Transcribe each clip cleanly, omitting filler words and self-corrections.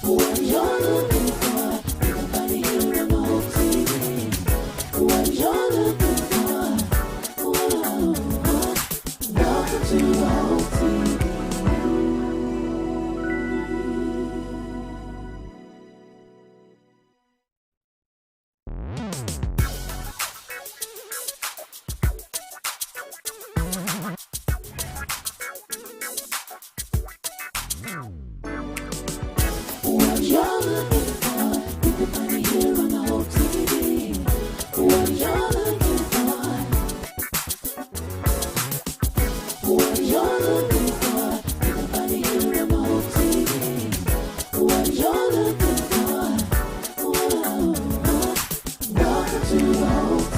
What you're looking for, everybody here on the whole TV. What you're looking for, whoa, welcome to the whole TV. What you're looking for, everybody here on the whole TV. What you're looking for, what you're looking for, everybody here on the whole TV. What you're looking for, whoa, welcome to the whole TV.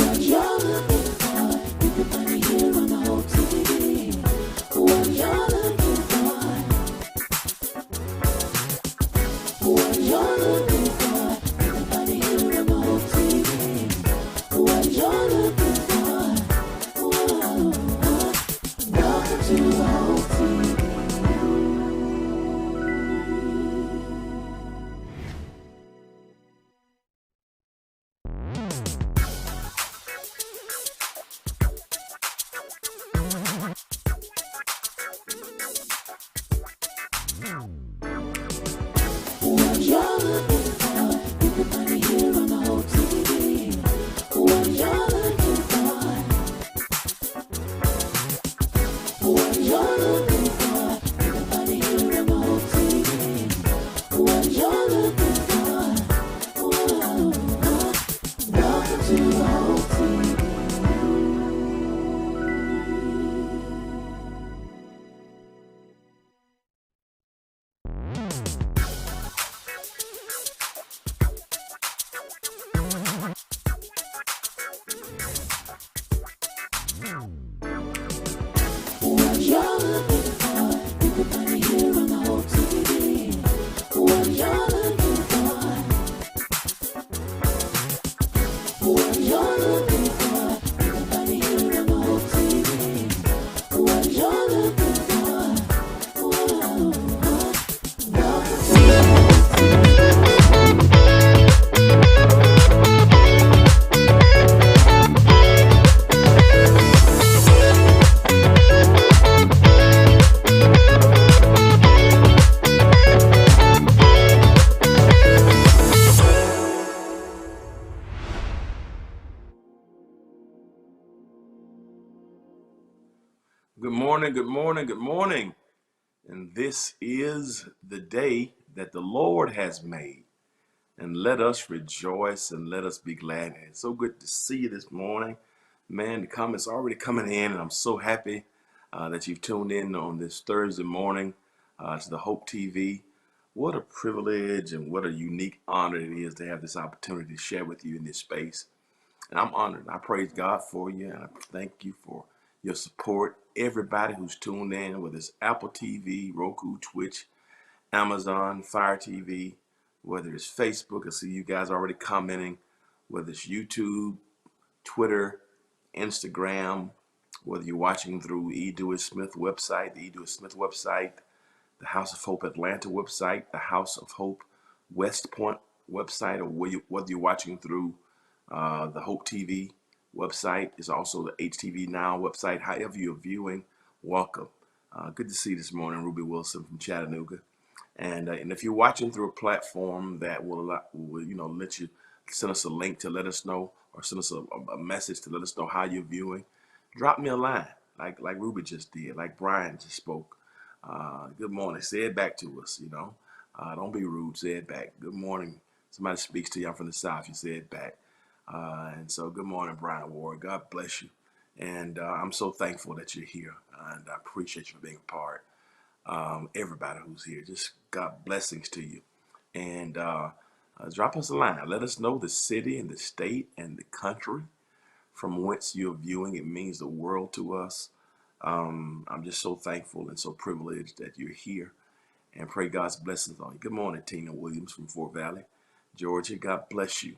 What you're looking for, everybody here on the whole TV. What you're looking for, what you're looking for, everybody here on the whole TV. What you're looking for, whoa, welcome to the whole TV. What you're looking for, everybody here on the whole TV. What you're looking for, what you're looking for, everybody here on the whole TV. What you're looking for, whoa, welcome to the whole TV. What you're looking for, everybody here on the whole TV. What you're looking for, what you're looking for, everybody here on the whole TV. What you're looking for, whoa, welcome to the whole TV. Good morning, good morning, good morning. And this is the day that the Lord has made. And let us rejoice and let us be glad in it. It's so good to see you this morning. Man, the comments are already coming in, and I'm so happy that you've tuned in on this Thursday morning to the Hope TV. What a privilege and what a unique honor it is to have this opportunity to share with you in this space. And I'm honored. I praise God for you, and I thank you for your support. Everybody who's tuned in, whether it's Apple TV, Roku, Twitch, Amazon, Fire TV, whether it's Facebook, I see you guys already commenting, whether it's YouTube, Twitter, Instagram, whether you're watching through Dewey Smith website, the Dewey Smith website, the House of Hope Atlanta website, the House of Hope West Point website, or whether you're watching through the Hope TV website, is also the HTV Now website. However you're viewing, welcome. Good to see you this morning, Ruby Wilson from Chattanooga. And if you're watching through a platform that will let you send us a link to let us know, or send us a message to let us know how you're viewing, drop me a line like Ruby just did, like Brian just spoke. Good morning. Say it back to us. Don't be rude. Say it back. Good morning. Somebody speaks to you. I'm from the South. You say it back. And so good morning, Brian Ward. God bless you. And I'm so thankful that you're here, and I appreciate you for being a part. Everybody who's here, just God blessings to you. And drop us a line. Let us know the city and the state and the country from whence you're viewing. It means the world to us. I'm just so thankful and so privileged that you're here, and pray God's blessings on you. Good morning, Tina Williams from Fort Valley, Georgia. God bless you.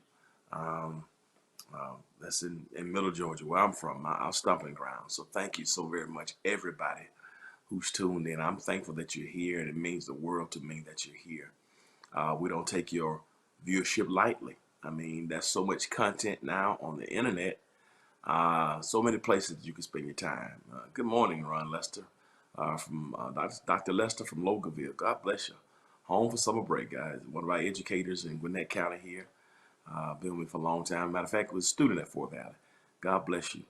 Um, that's in Middle Georgia, where I'm from, our stomping ground. So thank you so very much, everybody who's tuned in. I'm thankful that you're here, and it means the world to me that you're here. We don't take your viewership lightly. I mean, there's so much content now on the internet, so many places you can spend your time. Good morning, Ron Lester, from Dr. Lester from Loganville. God bless you. Home for summer break, guys. One of our educators in Gwinnett County here. Been with me for a long time. Matter of fact, was a student at Fort Valley. God bless you,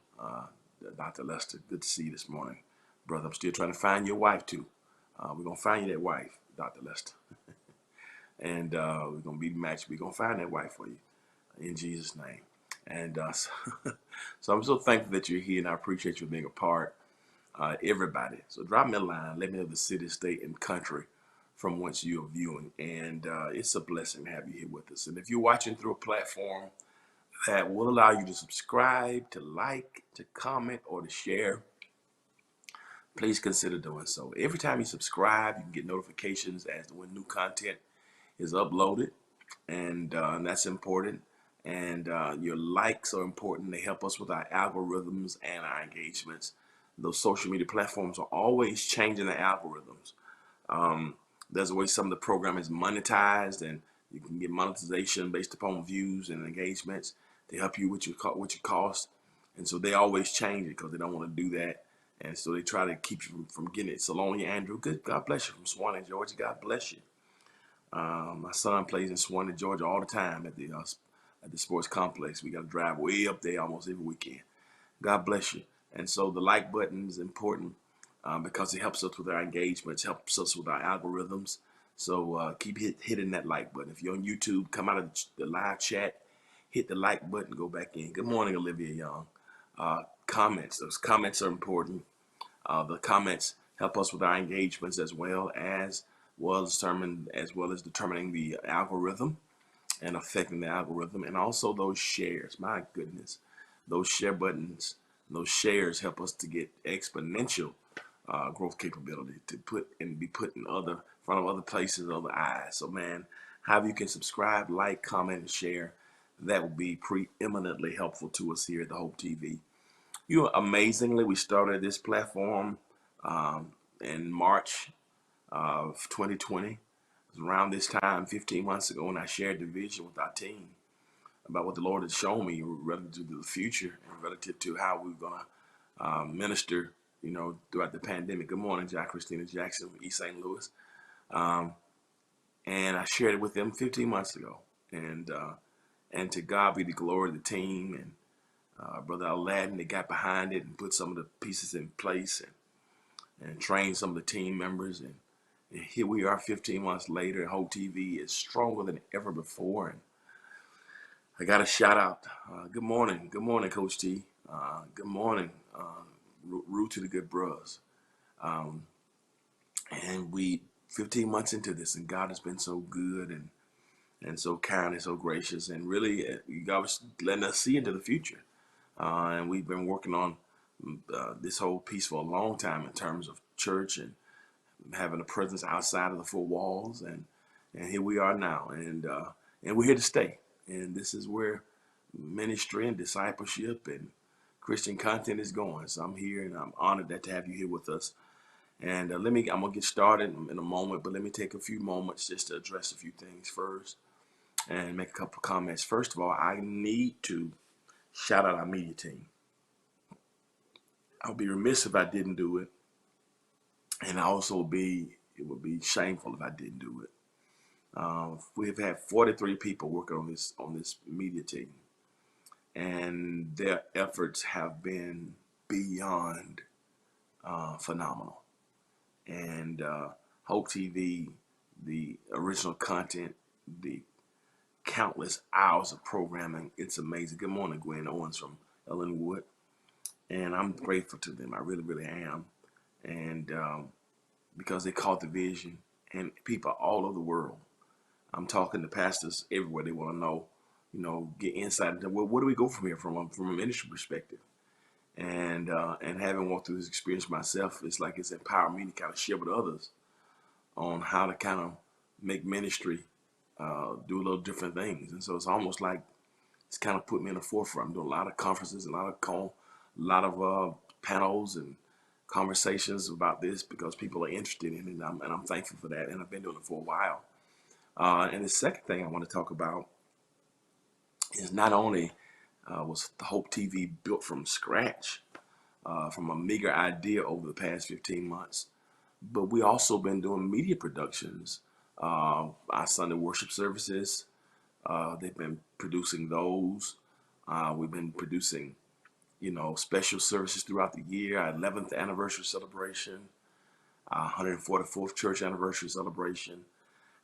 Dr. Lester. Good to see you this morning, brother. I'm still trying to find your wife too. We're gonna find you that wife, Dr. Lester, and we're gonna be matched. We're gonna find that wife for you in Jesus' name. And so I'm so thankful that you're here, and I appreciate you being a part. Everybody. So drop me a line. Let me know the city, state, and country from whence you are viewing. And it's a blessing to have you here with us. And if you're watching through a platform that will allow you to subscribe, to like, to comment, or to share, please consider doing so. Every time you subscribe, you can get notifications as to when new content is uploaded, and that's important. And your likes are important. They help us with our algorithms and our engagements. Those social media platforms are always changing the algorithms. Um, there's a way some of the program is monetized, and you can get monetization based upon views and engagements to help you with your cost. And so they always change it because they don't want to do that. And so they try to keep you from getting it. Salonia Andrew, good. God bless you from Swanee, Georgia. God bless you. My son plays in Swanee, Georgia all the time at the sports complex. We got to drive way up there almost every weekend. God bless you. And so the like button is important because it helps us with our engagements, helps us with our algorithms. So keep hitting that like button. If you're on YouTube, come out of the live chat, hit the like button, go back in. Good morning, Olivia Young. Comments. Those comments are important. The comments help us with our engagements as well as determining the algorithm and affecting the algorithm, and also those shares. My goodness, those share buttons, those shares help us to get exponential growth capability to be put in front of other places, other eyes. So man, how you can subscribe, like, comment, and share, that will be preeminently helpful to us here at the Hope TV. Amazingly, we started this platform in March of 2020. It was around this time, 15 months ago, when I shared the vision with our team about what the Lord had shown me relative to the future and relative to how we we're going to minister, throughout the pandemic. Good morning, Jack Christina Jackson from East St. Louis. And I shared it with them 15 months ago. And to God be the glory of the team and Brother Aladdin, they got behind it and put some of the pieces in place and trained some of the team members. And here we are 15 months later, and Hope TV is stronger than ever before. And I got a shout out. Good morning, Coach T. Good morning, Root to the Good Bros. And we 15 months into this, and God has been so good and so kind and so gracious, and really God was letting us see into the future. And we've been working on this whole piece for a long time in terms of church and having a presence outside of the four walls, and here we are now, and we're here to stay. And this is where ministry and discipleship and Christian content is going. So I'm here, and I'm honored to have you here with us. And I'm gonna get started in a moment, but let me take a few moments just to address a few things first and make a couple comments. First of all, I need to shout out our media team. I would be remiss if I didn't do it, and it would be shameful if I didn't do it. We've had 43 people working on this media team, and their efforts have been beyond phenomenal. And Hope TV, the original content, the countless hours of programming, it's amazing. Good morning, Gwen Owens from Ellenwood, and I'm grateful to them. I really, really am, and because they caught the vision, and people all over the world. I'm talking to pastors everywhere. They want to know, get insight into what do we go from here from a ministry perspective. and having walked through this experience myself, it's like it's empowered me to kind of share with others on how to kind of make ministry do a little different things. And so it's almost like it's kind of put me in the forefront. I'm doing a lot of conferences, a lot of panels and conversations about this because people are interested in it, and I'm thankful for that. And I've been doing it for a while. And the second thing I want to talk about is not only was the Hope TV built from scratch, from a meager idea over the past 15 months, but we also been doing media productions. Our Sunday worship services, they've been producing those. We've been producing, special services throughout the year. Our 11th anniversary celebration, our 144th church anniversary celebration,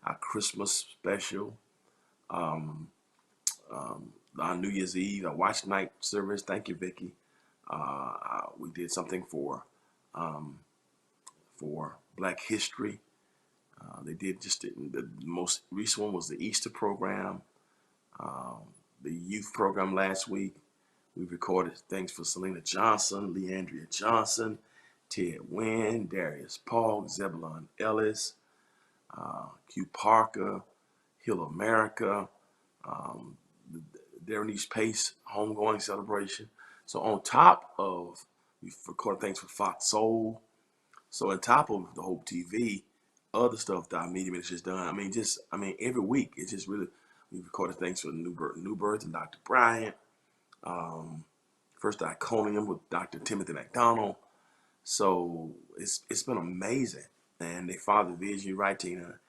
our Christmas special, our New Year's Eve, our watch night service. Thank you, Vicky. We did something for Black History. They did the most recent one was the Easter program, the youth program last week. We recorded things for Selena Johnson, Leandria Johnson, Ted Wynn, Darius Paul, Zebulon Ellis, Q Parker, Hill America, Darren Pace homegoing celebration. So on top of, we recorded things for Fox Soul. So on top of the Hope TV, other stuff that our media ministry has done. Every week it's just really, we recorded things for New Birth and Dr. Bryant. First Iconium with Dr. Timothy McDonald. So it's been amazing. And they followed the vision, you're right, Tina.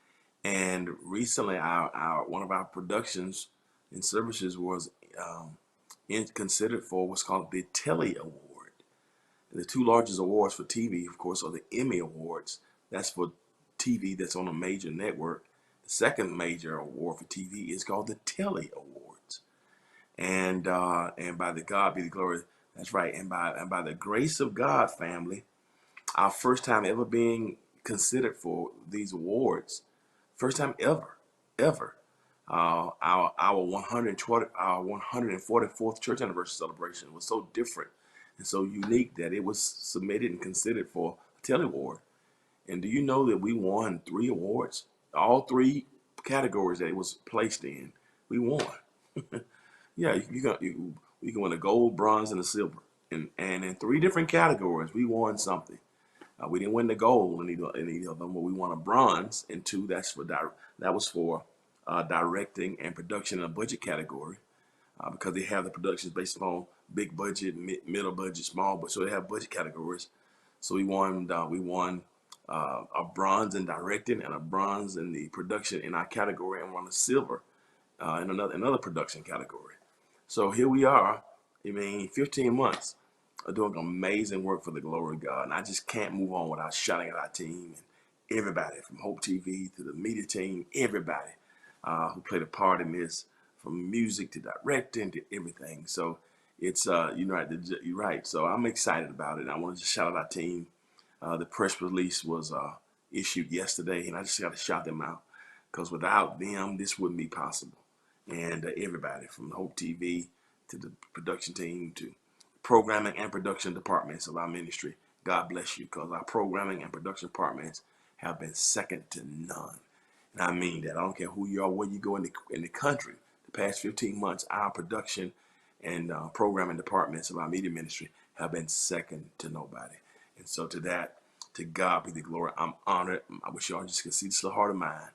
And recently, our one of our productions and services was considered for what's called the Telly Award. And the two largest awards for TV, of course, are the Emmy Awards. That's for TV that's on a major network. The second major award for TV is called the Telly Awards. And by the God be the glory. That's right. And by the grace of God, family, our first time ever being considered for these awards, first time ever. Our 144th church anniversary celebration was so different and so unique that it was submitted and considered for a Telly Award. And do you know that we won 3 awards? All 3 categories that it was placed in, we won. Yeah, you can win a gold, bronze, and a silver. And in 3 different categories, we won something. We didn't win the gold in either of them, but we won a bronze in 2. That was for directing and production in a budget category, because they have the productions based upon big budget, middle budget, small budget. So they have budget categories. So we won a bronze in directing and a bronze in the production in our category, and won a silver in another production category. So here we are. 15 months of doing amazing work for the glory of God. And I just can't move on without shouting at our team and everybody from Hope TV to the media team, everybody who played a part in this, from music to directing to everything. So it's, you're right. So I'm excited about it. I want to just shout out our team. The press release was issued yesterday, and I just got to shout them out, because without them, this wouldn't be possible. And everybody from Hope TV to the production team to programming and production departments of our ministry, God bless you, because our programming and production departments have been second to none. And I mean that. I don't care who you are, where you go in the country. The past 15 months, our production and programming departments of our media ministry have been second to nobody. And so to God be the glory. I'm honored. I wish y'all just could see this little heart of mine,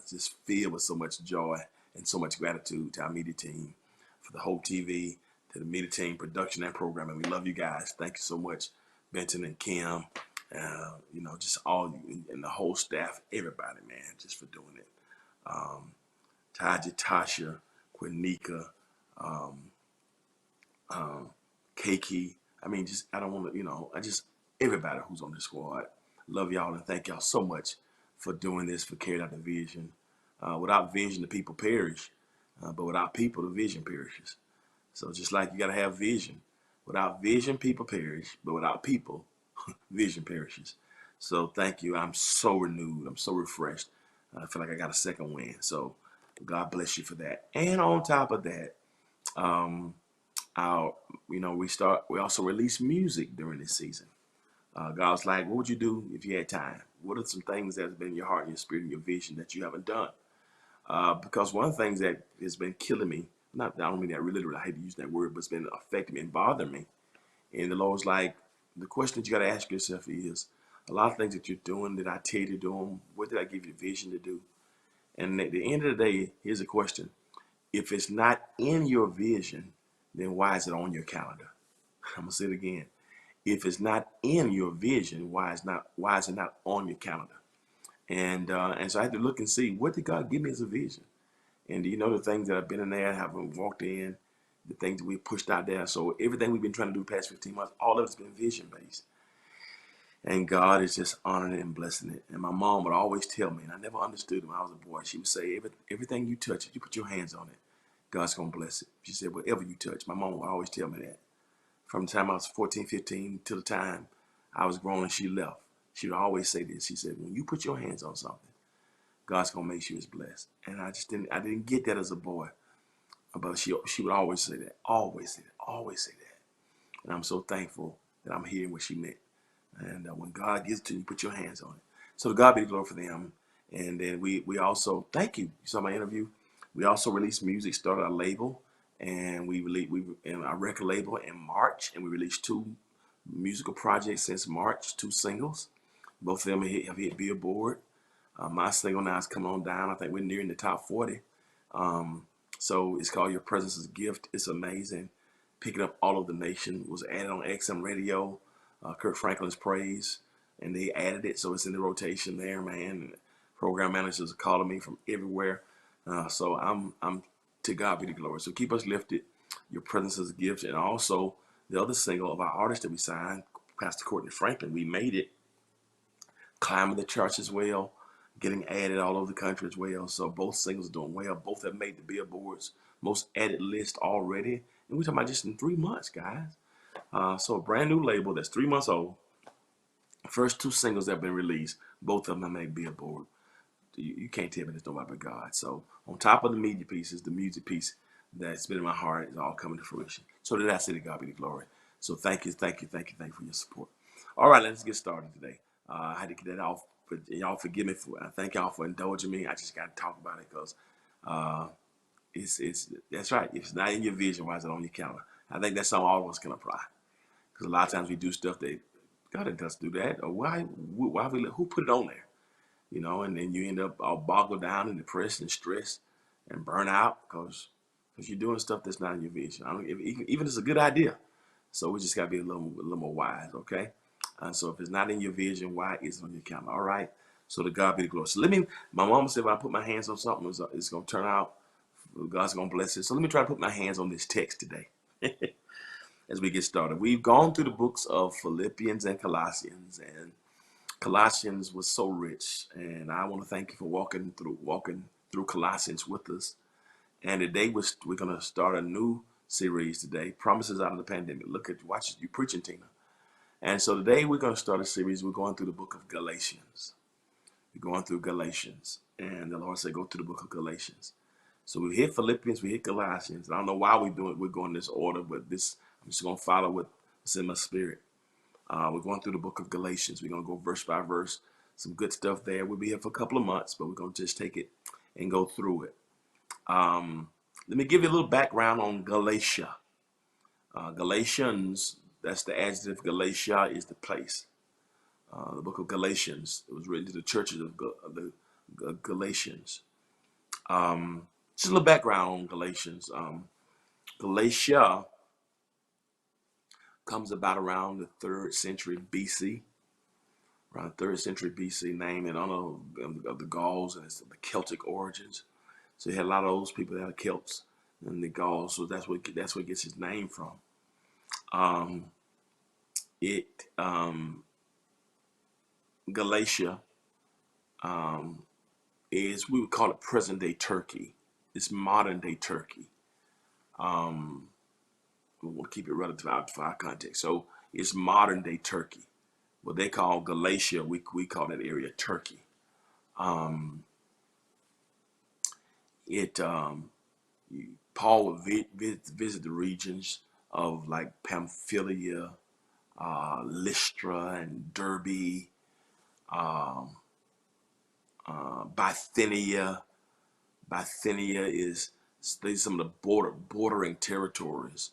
just filled with so much joy and so much gratitude to our media team, for the Hope TV, to the media team, production and programming. We love you guys. Thank you so much, Benton and Kim, just all you and the whole staff, everybody, man, just for doing it. Taja, Tasha, Quinika, Keiki. I don't want to, everybody who's on the squad. Love y'all and thank y'all so much for doing this, for carrying out the vision. Without vision, the people perish. But without people, the vision perishes. So just like you got to have vision. Without vision, people perish. But without people, vision perishes. So thank you. I'm so renewed. I'm so refreshed. I feel like I got a second win. So God bless you for that. And on top of that, our, we also release music during this season. God's like, what would you do if you had time? What are some things that have been in your heart and your spirit and your vision that you haven't done? Because one of the things that has been killing me, I don't mean that literally, I hate to use that word, but it's been affecting me and bothering me. And the Lord's like, the question that you got to ask yourself is, a lot of things that you're doing, did I tell you to do them? What did I give you vision to do? And at the end of the day, here's a question. If it's not in your vision, then why is it on your calendar? I'm gonna say it again. If it's not in your vision, why is it not on your calendar? And so I had to look and see, what did God give me as a vision? And do you know the things that I've been in there, haven't walked in, the things that we pushed out there? So everything we've been trying to do the past 15 months, all of it's been vision based. And God is just honoring it and blessing it. And my mom would always tell me, and I never understood when I was a boy, she would say, everything you touch, if you put your hands on it, God's going to bless it. She said, whatever you touch. My mom would always tell me that. From the time I was 14, 15 till the time I was grown and she left, she would always say this. She said, when you put your hands on something, God's going to make sure it's blessed. And I didn't get that as a boy. But she would always say that, always say that, always say that. And I'm so thankful that I'm hearing what she meant. And when God gives it to you, put your hands on it. So to God be the glory for them. And then we also, thank you. You saw my interview. We also released music, started our label, and we in our record label in March, and we released 2 musical projects since March, 2 singles. Both of them have hit Billboard. My single now is coming on down. I think we're nearing the top 40. So it's called Your Presence is a Gift. It's amazing. Picking up all of the nation. Was added on XM Radio, Kirk Franklin's Praise, and they added it, so it's in the rotation there, man. Program managers are calling me from everywhere. So I'm to God be the glory. So keep us lifted. Your Presence is a Gift. And also the other single of our artist that we signed, Pastor Courtney Franklin, we made it. Climbing the charts as well, getting added all over the country as well. So both singles are doing well. Both have made the Billboard's most added list already. And we're talking about just in 3 months, guys. So a brand new label that's 3 months old. First 2 singles that have been released, both of them have made Billboard. You can't tell me there's nobody but God. So on top of the media pieces, the music piece that's been in my heart is all coming to fruition. So did I say to God be the glory. So thank you for your support. All right, let's get started today. I had to get that off, but y'all forgive me for. I thank y'all for indulging me. I just got to talk about it because it's that's right. If it's not in your vision, why is it on your calendar? I think that's something all of us can apply. Because a lot of times we do stuff that God didn't tell us to do that, or who put it on there? And then you end up all boggled down and depressed and stressed and burnt out because you're doing stuff that's not in your vision. Even if it's a good idea. So we just got to be a little more wise, okay? So if it's not in your vision, why is it on your calendar? All right. So to God be the glory. So my mama said, if I put my hands on something, it's going to turn out, God's going to bless it. So let me try to put my hands on this text today as we get started. We've gone through the books of Philippians and Colossians, and Colossians was so rich. And I want to thank you for walking through Colossians with us. And today we're going to start a new series today, Promises Out of the Pandemic. Watch you preaching, Tina. And so today we're going to start a series. We're going through the book of Galatians. We're going through Galatians. And the Lord said, go to the book of Galatians. So we hit Philippians, we hit Galatians. I don't know why we're going in this order, but I'm just going to follow what's in my spirit. We're going through the book of Galatians. We're going to go verse by verse. Some good stuff there. We'll be here for a couple of months, but we're going to just take it and go through it. Let me give you a little background on Galatia. Galatians, that's the adjective. Galatia is the place. The book of Galatians, it was written to the churches of the Galatians. Just a little background on Galatians. Galatia comes about around the 3rd century BC. Around 3rd century BC, named in honor of the Gauls and the Celtic origins. So you had a lot of those people that are Celts and the Gauls. So that's where it gets its name from. Galatia is, we would call it present day Turkey. It's modern day Turkey. We want to keep it relative to our context. So it's modern day Turkey. What they call Galatia, we call that area Turkey. Paul would visit the regions of like Pamphylia, Lystra, and Derbe, um, Bithynia. Bithynia is these some of the bordering territories.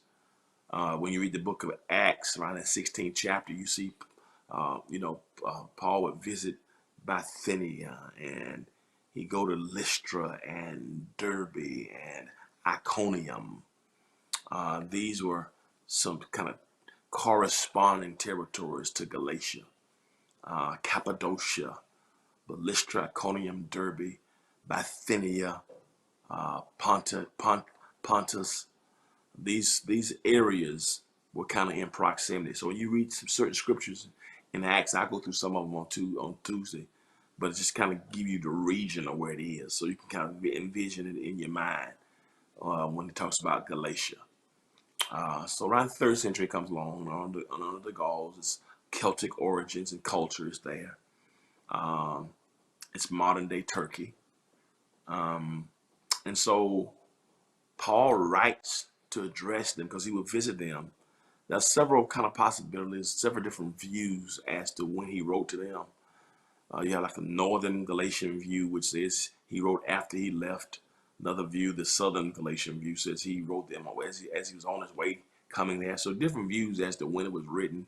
When you read the book of Acts, around that 16th chapter, you see, Paul would visit Bithynia, and he'd go to Lystra and Derbe and Iconium. These were some kind of corresponding territories to Galatia, Cappadocia, but Lystra, Iconium, Derbe, Bithynia, Pontus. These areas were kind of in proximity. So when you read some certain scriptures in Acts, I go through some of them on Tuesday, but it just kind of give you the region of where it is, so you can kind of envision it in your mind when it talks about Galatia. So around the third century comes along under the Gauls. It's Celtic origins and culture is there. Um, it's modern day Turkey, and so Paul writes to address them because he would visit them. There's several kind of possibilities, several different views as to when he wrote to them. You have like a northern Galatian view, which says he wrote after he left. Another view, the southern Galatian view, says he wrote them as he was on his way coming there. So different views as to when it was written.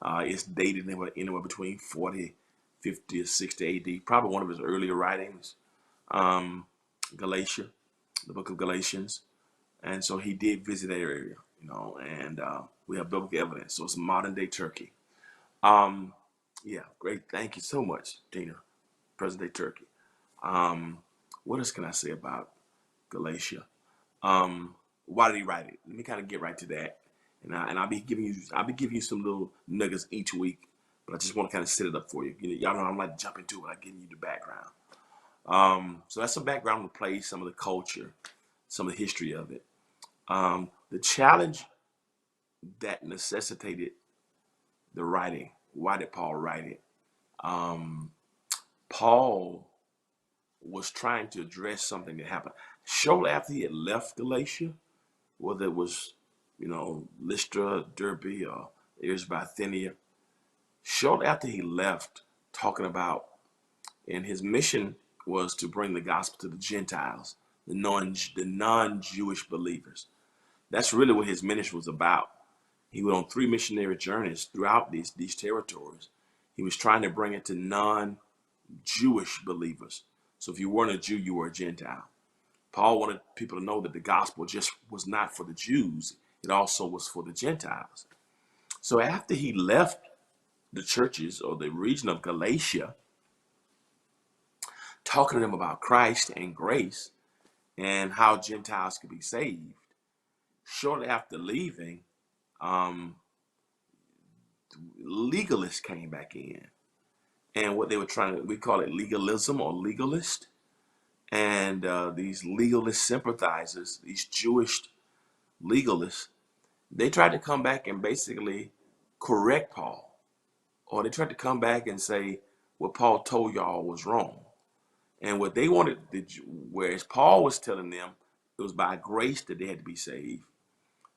It's dated anywhere between 40, 50, or 60 AD. Probably one of his earlier writings, Galatia, the book of Galatians. And so he did visit that area, and we have biblical evidence. So it's modern day Turkey. Yeah, great. Thank you so much, Tina. Present day Turkey. What else can I say about Galatia? Why did he write it? Let me kind of get right to that, and I'll be giving you some little nuggets each week, but I just want to kind of set it up for you. Y'all know I'm like to jump into it. I'm giving you the background. So that's some background on the place, some of the culture, some of the history of it. The challenge that necessitated the writing. Why did Paul write it? Paul was trying to address something that happened shortly after he had left Galatia, whether it was, Lystra, Derbe, or areas of Bithynia. Shortly after he left, talking about, and his mission was to bring the gospel to the Gentiles, the non-Jewish believers. That's really what his ministry was about. He went on 3 missionary journeys throughout these territories. He was trying to bring it to non-Jewish believers. So if you weren't a Jew, you were a Gentile. Paul wanted people to know that the gospel just was not for the Jews. It also was for the Gentiles. So after he left the churches or the region of Galatia, talking to them about Christ and grace and how Gentiles could be saved, shortly after leaving, legalists came back in. And what they were we call it legalism or legalist. And these legalist sympathizers, these Jewish legalists, they tried to come back and basically correct Paul. Or they tried to come back and say what Paul told y'all was wrong. And what they wanted, whereas Paul was telling them it was by grace that they had to be saved.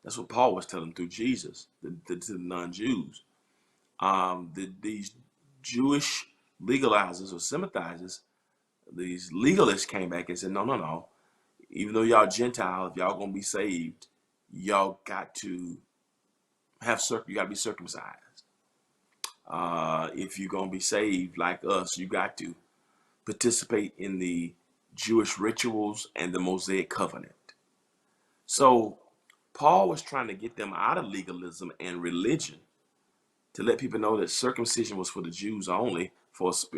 That's what Paul was telling them through Jesus, to the non-Jews. These Jewish legalizers or sympathizers, these legalists came back and said, no. Even though y'all Gentile, if y'all gonna be saved, y'all got to you got to be circumcised. If you're gonna be saved like us, you got to participate in the Jewish rituals and the Mosaic covenant. So Paul was trying to get them out of legalism and religion to let people know that circumcision was for the Jews only,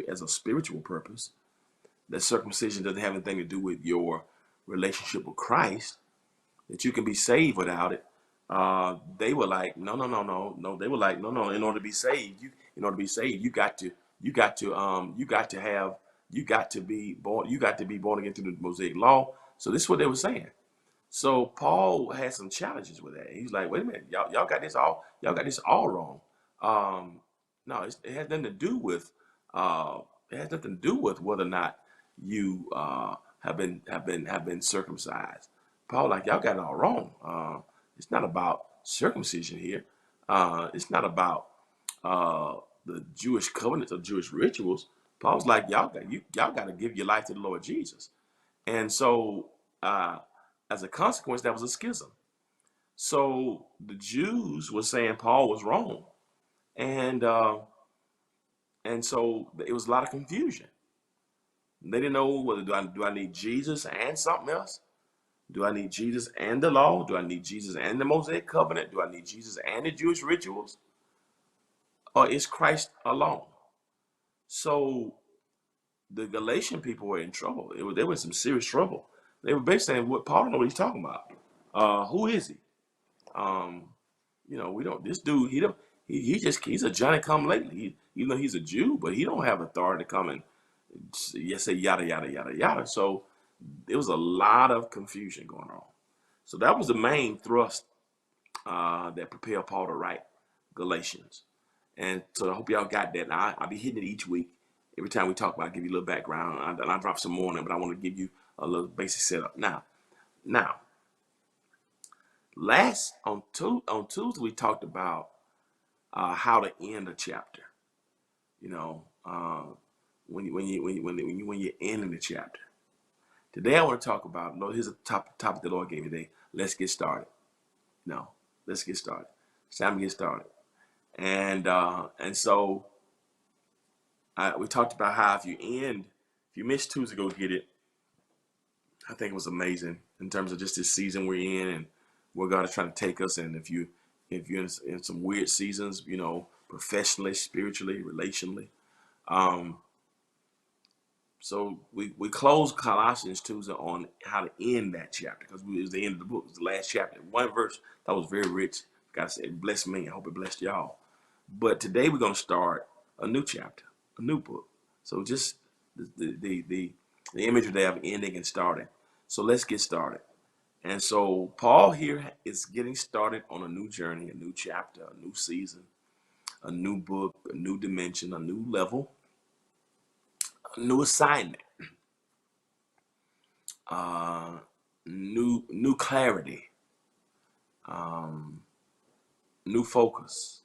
as a spiritual purpose. That circumcision doesn't have anything to do with your relationship with Christ, that you can be saved without it. They were like, no. They were like, no. In order to be saved, you got to be born again through the Mosaic law. So this is what they were saying. So Paul had some challenges with that. He's like, wait a minute, y'all got this all wrong. No, it has nothing to do with whether or not you have been circumcised. Paul, like, y'all got it all wrong. It's not about circumcision here. It's not about the Jewish covenants or Jewish rituals. Paul's like, y'all got to give your life to the Lord Jesus. And so, as a consequence, that was a schism. So the Jews were saying Paul was wrong, and so it was a lot of confusion. They didn't know whether do I need Jesus and something else? Do I need Jesus and the law? Do I need Jesus and the Mosaic covenant? Do I need Jesus and the Jewish rituals? Or is Christ alone? So the Galatian people were in trouble. They were in some serious trouble. They were basically saying, "What Paul don't know what he's talking about. Who is he? Um, we don't. This dude, he don't. He's a Johnny come lately. Even though he's a Jew, but he don't have authority to come and say yada yada yada yada." So there was a lot of confusion going on. So that was the main thrust that propelled Paul to write Galatians. And so I hope y'all got that. Now, I'll be hitting it each week. Every time we talk about it, I'll give you a little background. And I'll drop some more on it, but I want to give you a little basic setup. Now, on Tuesday, we talked about how to end a chapter. When you're ending the chapter. Today, I want to talk about, Lord, here's a topic the Lord gave me today. Let's get started. Let's get started. It's time to get started. And so we talked about how if you missed Tuesday, go get it. I think it was amazing in terms of just this season we're in and where God is trying to take us. And if you're in some weird seasons, professionally, spiritually, relationally. So we closed Colossians Tuesday on how to end that chapter because it was the end of the book. It was the last chapter. One verse that was very rich. God said, it blessed me. I hope it blessed y'all. But today we're going to start a new chapter, a new book. So just the imagery there of ending and starting. So let's get started. And so Paul here is getting started on a new journey, a new chapter, a new season, a new book, a new dimension, a new level, a new assignment, new clarity, new focus.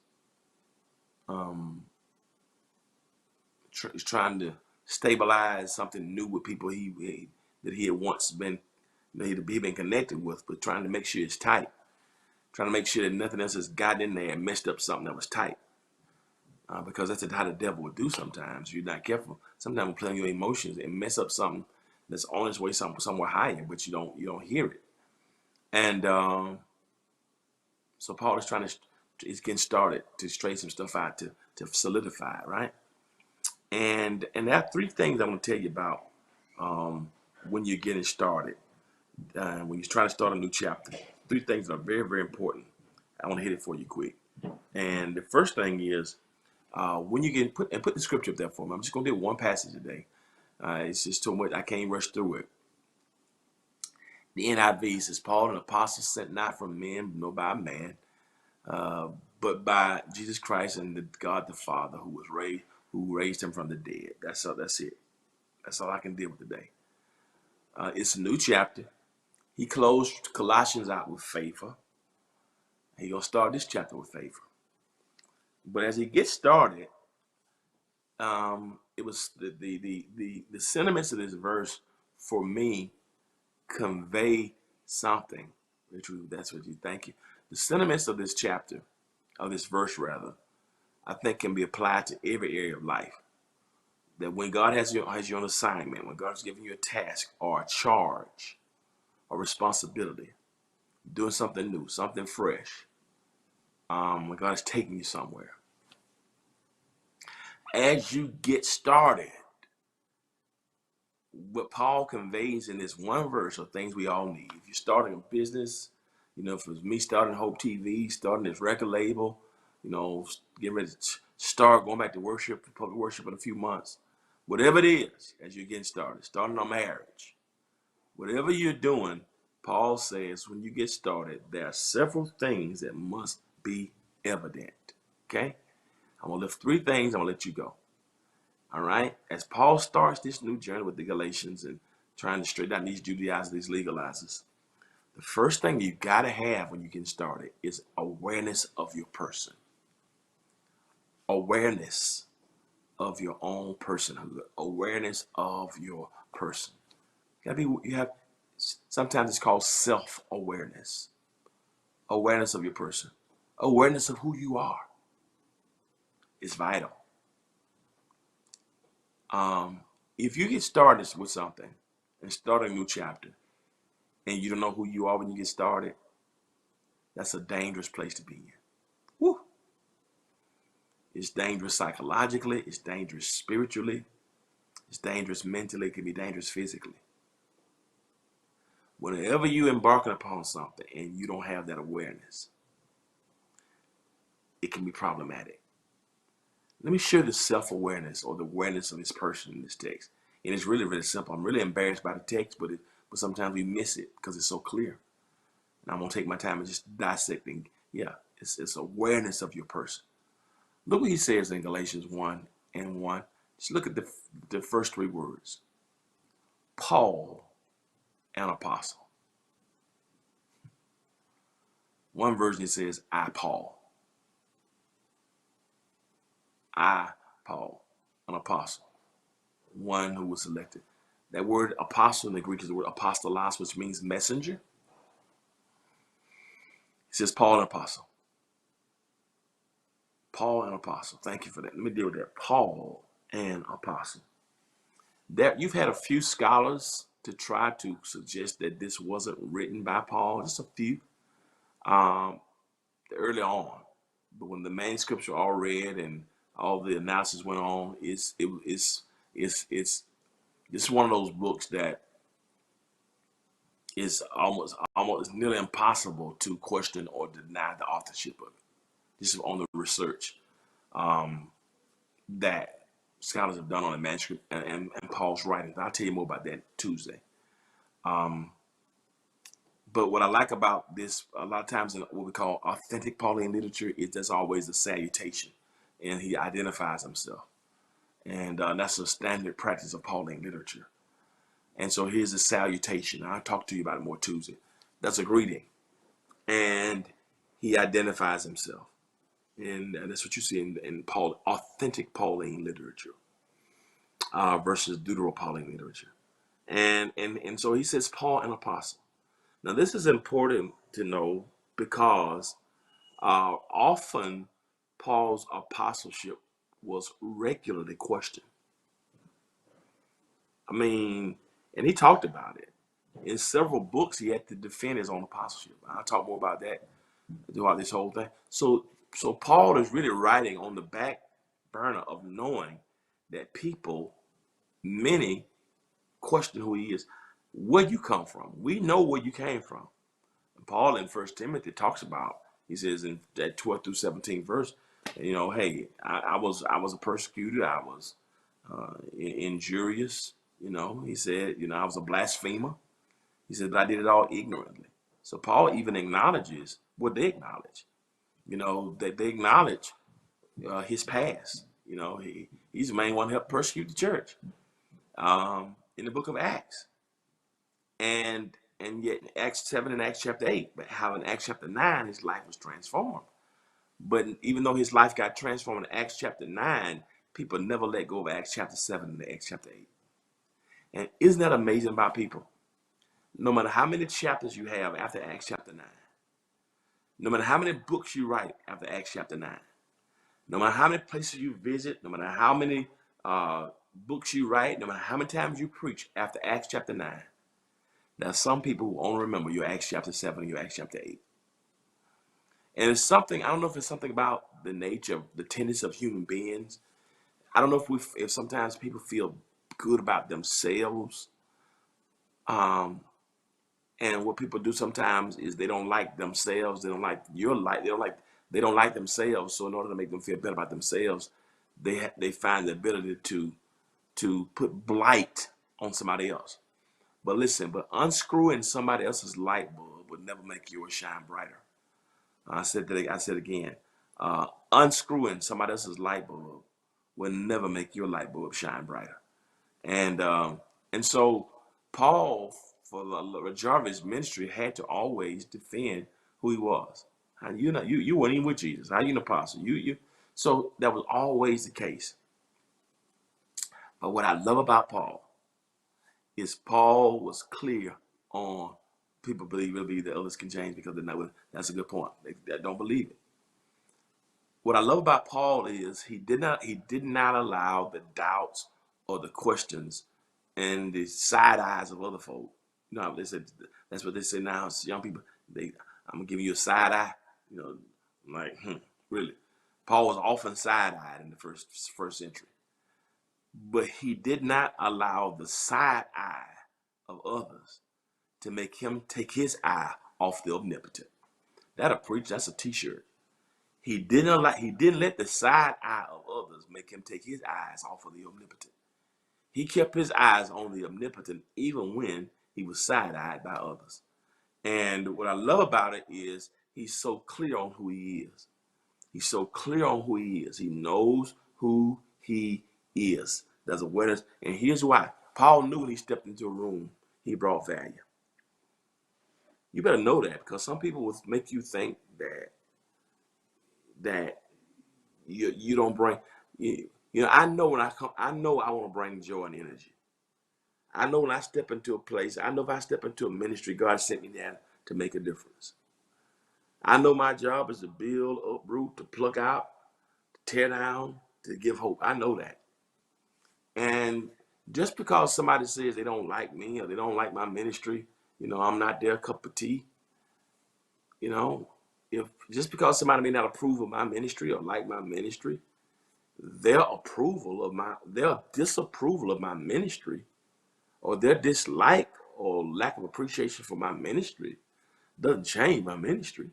He's trying to stabilize something new with people that he had once been, he'd been connected with, but trying to make sure it's tight. Trying to make sure that nothing else has gotten in there and messed up something that was tight. Because that's how the devil would do sometimes. If you're not careful. Sometimes we're playing your emotions and mess up something that's on its way somewhere higher, but you don't hear it. And so Paul is he's getting started to straighten some stuff out to solidify it, right? And there are three things I want to tell you about when you're getting started. When you're trying to start a new chapter, three things that are very, very important. I want to hit it for you quick. And the first thing is when you get put the scripture up there for me. I'm just going to do one passage today. It's just too much. I can't rush through it. The NIV says, Paul, an apostle sent not from men, nor by man, but by Jesus Christ and God the Father, who raised him from the dead. That's it. That's all I can deal with today. It's a new chapter. He closed Colossians out with favor. He's going to start this chapter with favor. But as he gets started, it was the sentiments of this verse for me convey something. That's what you thank you. The sentiments of this chapter, of this verse rather, I think can be applied to every area of life. That when God has you on assignment, when God's giving you a task or a charge or responsibility, doing something new, something fresh, when God is taking you somewhere. As you get started, what Paul conveys in this one verse are things we all need. If you're starting a business, if it was me starting Hope TV, starting this record label, getting ready to start going back to public worship in a few months, whatever it is, as you're getting started, starting a marriage, whatever you're doing, Paul says when you get started, there are several things that must be evident. Okay? I'm going to lift three things. I'm going to let you go. All right? As Paul starts this new journey with the Galatians and trying to straighten out these Judaizers, these legalizers, The first thing you got to have when you get started is awareness of your person, awareness of your own personhood, awareness of your person. You have, sometimes it's called self-awareness, awareness of your person, awareness of who you are is vital. If you get started with something and start a new chapter and you don't know who you are when you get started, that's a dangerous place to be in. Woo. It's dangerous psychologically, it's dangerous spiritually, it's dangerous mentally, it can be dangerous physically. Whenever you're embarking upon something and you don't have that awareness, it can be problematic. Let me share the self-awareness or the awareness of this person in this text. And it's really, really simple. I'm really embarrassed by the text, but sometimes we miss it because it's so clear. And I'm going to take my time and just dissecting. Yeah, it's awareness of your person. Look what he says in Galatians 1:1. Just look at the first three words. Paul, an apostle. One version it says, I, Paul. I, Paul, an apostle. One who was selected. That word apostle in the Greek is the word apostolos, which means messenger. It says Paul, an apostle. Paul, an apostle. Thank you for that. Let me deal with that. Paul, an apostle. There, you've had a few scholars to try to suggest that this wasn't written by Paul. Just a few, early on. But when the manuscripts were all read and all the analysis went on, it's one of those books that is almost nearly impossible to question or deny the authorship of it. This is on the research that scholars have done on the manuscript and Paul's writings. I'll tell you more about that Tuesday. But what I like about this, a lot of times in what we call authentic Pauline literature, is there's always a salutation, and he identifies himself. And that's a standard practice of Pauline literature. And so here's a salutation. I'll talk to you about it more Tuesday. That's a greeting. And he identifies himself. And that's what you see in authentic Pauline literature versus Deutero-Pauline literature. And so he says, Paul, an apostle. Now, this is important to know because often Paul's apostleship was regularly questioned. I mean, and he talked about it. In several books, he had to defend his own apostleship. I'll talk more about that throughout this whole thing. So Paul is really writing on the back burner of knowing that many question who he is. Where you come from. We know where you came from. And Paul in 1 Timothy talks about, he says in that 12 through 17 verse, hey, I was a persecutor, I was injurious, he said, I was a blasphemer. He said, but I did it all ignorantly. So Paul even acknowledges what they acknowledge, that they acknowledge his past. He's the main one who helped persecute the church in the book of Acts. And yet in Acts 7 and Acts chapter 8, but how in Acts chapter 9 his life was transformed. But even though his life got transformed in Acts chapter 9, people never let go of Acts chapter 7 and Acts chapter 8. And isn't that amazing about people? No matter how many chapters you have after Acts chapter 9, no matter how many books you write after Acts chapter 9, no matter how many places you visit, no matter how many books you write, no matter how many times you preach after Acts chapter 9, there are some people who only remember your Acts chapter 7 and your Acts chapter 8. And it's something, I don't know if it's something about the nature, the tendency of human beings. I don't know if sometimes people feel good about themselves. And what people do sometimes is they don't like themselves. They don't like your life. They don't like themselves. So in order to make them feel better about themselves, they find the ability to put blight on somebody else. But listen, unscrewing somebody else's light bulb would never make yours shine brighter. I said again, unscrewing somebody else's light bulb will never make your light bulb shine brighter. And so Paul for the majority of his ministry, had to always defend who he was. How you weren't even with Jesus. How you an apostle? So that was always the case. But what I love about Paul is Paul was clear on people believe that others can change because they're not. That's a good point. They don't believe it. What I love about Paul is he did not allow the doubts or the questions and the side eyes of other folk. You know, they said that's what they say now. It's young people, I'm gonna give you a side eye. You know, like really. Paul was often side eyed in the first century, but he did not allow the side eye of others to make him take his eye off the omnipotent. That'll preach. That's a T-shirt. He didn't let the side eye of others make him take his eyes off of the omnipotent. He kept his eyes on the omnipotent even when he was side-eyed by others. And what I love about it is he's so clear on who he is. He's so clear on who he is. He knows who he is. There's awareness. And here's why. Paul knew when he stepped into a room, he brought value. You better know that, because some people will make you think that you don't bring, I know when I come, I know I want to bring joy and energy. I know when I step into a place, I know if I step into a ministry, God sent me there to make a difference. I know my job is to build, uproot, to pluck out, to tear down, to give hope. I know that. And just because somebody says they don't like me or they don't like my ministry, I'm not their cup of tea. If just because somebody may not approve of my ministry or like my ministry, their disapproval of my ministry, or their dislike or lack of appreciation for my ministry doesn't change my ministry.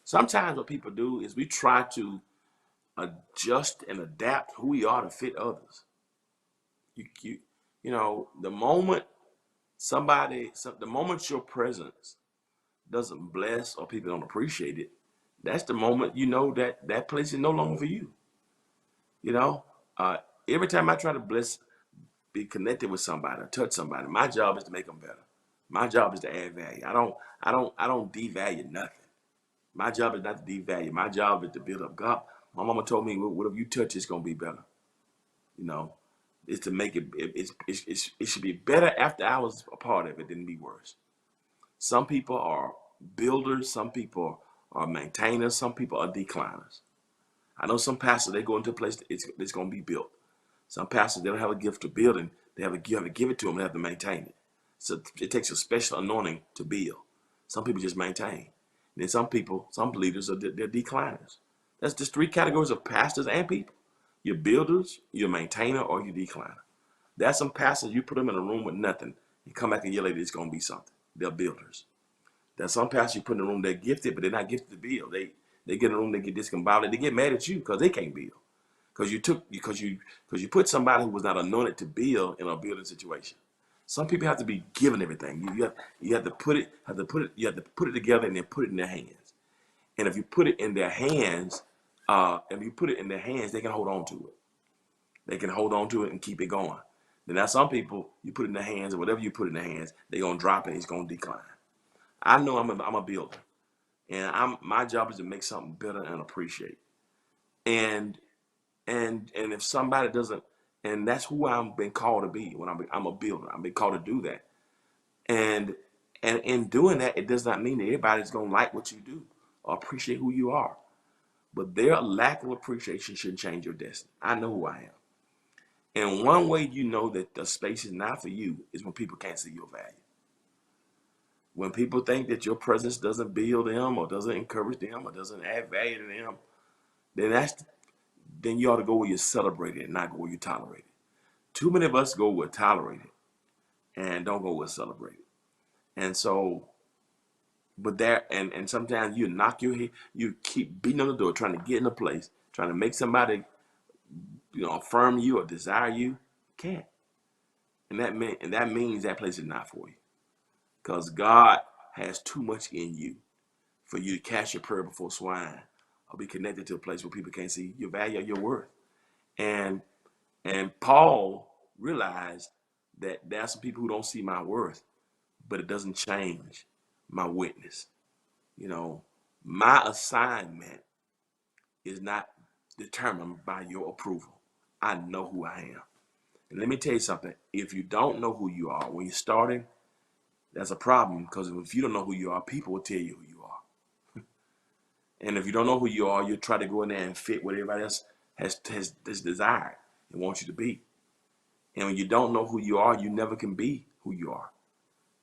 Sometimes what people do is we try to adjust and adapt who we are to fit others. The moment the moment your presence doesn't bless or people don't appreciate it, that's the moment that place is no longer for you. Every time I try to be connected with somebody, or touch somebody, my job is to make them better. My job is to add value. I don't devalue nothing. My job is not to devalue. My job is to build up. God, my mama told me, whatever you touch, it's gonna be better. It's to make it. It should be better after I was a part of it than be worse. Some people are builders. Some people are maintainers. Some people are decliners. I know some pastors, they go into a place that it's going to be built. Some pastors, they don't have a gift to building. You have to give it to them. They have to maintain it. So it takes a special anointing to build. Some people just maintain. And then some leaders they're decliners. That's just three categories of pastors and people. You're builders, you're a maintainer, or you're decliner. There's some pastors, you put them in a room with nothing, you come back a year later, it's going to be something. They're builders. There's some pastors you put in a room, they're gifted, but they're not gifted to build. They get in a room, they get discombobulated, they get mad at you because they can't build. Because you put somebody who was not anointed to build in a building situation. Some people have to be given everything. You have to put it together and then put it in their hands. And if you put it in their hands, they can hold on to it. They can hold on to it and keep it going. Then now some people, you put it in their hands, or whatever you put in their hands, they're gonna drop it and it's gonna decline. I know I'm a builder, and my job is to make something better and appreciate. And if somebody doesn't, and that's who I'm been called to be. When I'm a builder, I've been called to do that. And in doing that, it does not mean that everybody's gonna like what you do or appreciate who you are. But their lack of appreciation shouldn't change your destiny. I know who I am. And one way you know that the space is not for you is when people can't see your value. When people think that your presence doesn't build them or doesn't encourage them or doesn't add value to them, then you ought to go where you celebrate it and not go where you tolerate it. Too many of us go where tolerate it and don't go where celebrate it. And so, and sometimes you knock your head, you keep beating on the door, trying to get in a place, trying to make somebody, affirm you or desire you. Can't. And that means that place is not for you. Because God has too much in you for you to cast your prayer before swine or be connected to a place where people can't see your value or your worth. And Paul realized that there are some people who don't see my worth, but it doesn't change my witness. You know, my assignment is not determined by your approval. I know who I am. And let me tell you something. If you don't know who you are when you're starting, that's a problem, because if you don't know who you are, people will tell you who you are. And if you don't know who you are, you'll try to go in there and fit what everybody else has desired and wants you to be. And when you don't know who you are, you never can be who you are.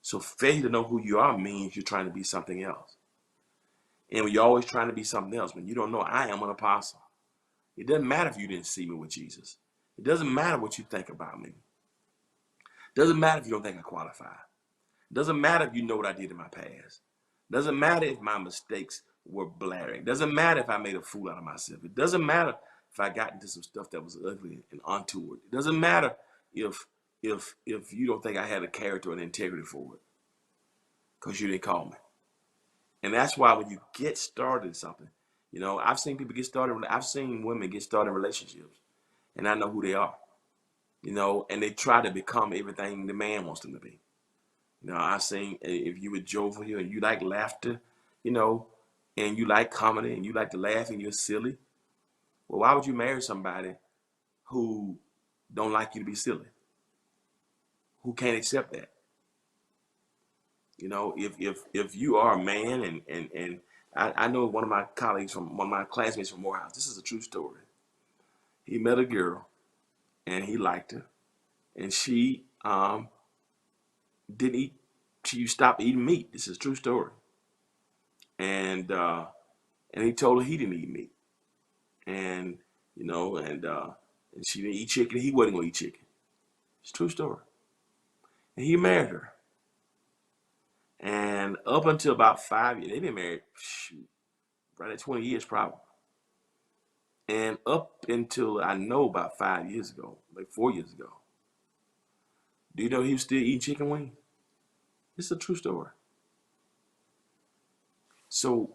So failure to know who you are means you're trying to be something else. And when you're always trying to be something else, when you don't know I am an apostle, it doesn't matter if you didn't see me with Jesus. It doesn't matter what you think about me. It doesn't matter if you don't think I qualify. It doesn't matter if you know what I did in my past. It doesn't matter if my mistakes were blaring. It doesn't matter if I made a fool out of myself. It doesn't matter if I got into some stuff that was ugly and untoward. It doesn't matter if you don't think I had a character and integrity for it, because you didn't call me. And that's why when you get started in something, you know, I've seen people get started. I've seen women get started in relationships, and I know who they are. You know, and they try to become everything the man wants them to be. You know, I've seen, if you were jovial here and you like laughter, you know, and you like comedy and you like to laugh and you're silly, well, why would you marry somebody who don't like you to be silly, who can't accept that? You know, if you are a man, and I know one of my colleagues from one of my classmates from Morehouse. This is a true story. He met a girl and he liked her, and she didn't eat. She stopped eating meat. This is a true story. And he told her he didn't eat meat, and you know, and she didn't eat chicken. He wasn't gonna eat chicken. It's a true story. And he married her, and up until about 5 years, they've been married, shoot, right at 20 years probably. And up until I know about 5 years ago, like 4 years ago, do you know he was still eating chicken wings? It's a true story. So,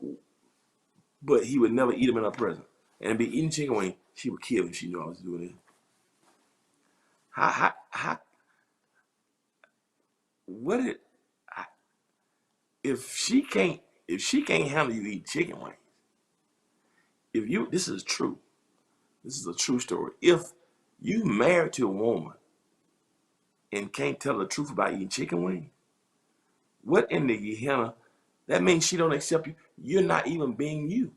but he would never eat them in her presence. And be eating chicken wings, she would kill him. She knew I was doing it. How, what it, I, if she can't handle you eating chicken wings, this is true. This is a true story. If you married to a woman and can't tell the truth about eating chicken wings, what in the Gehenna? That means she don't accept you. You're not even being you.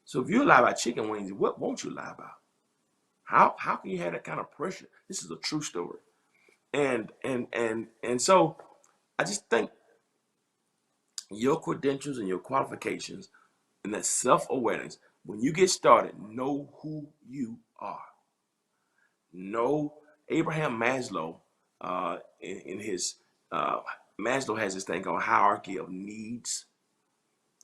So if you lie about chicken wings, what won't you lie about? How can you have that kind of pressure? This is a true story. And so I just think your credentials and your qualifications and that self-awareness, when you get started, know who you are. Know Abraham Maslow, in his Maslow has this thing called hierarchy of needs,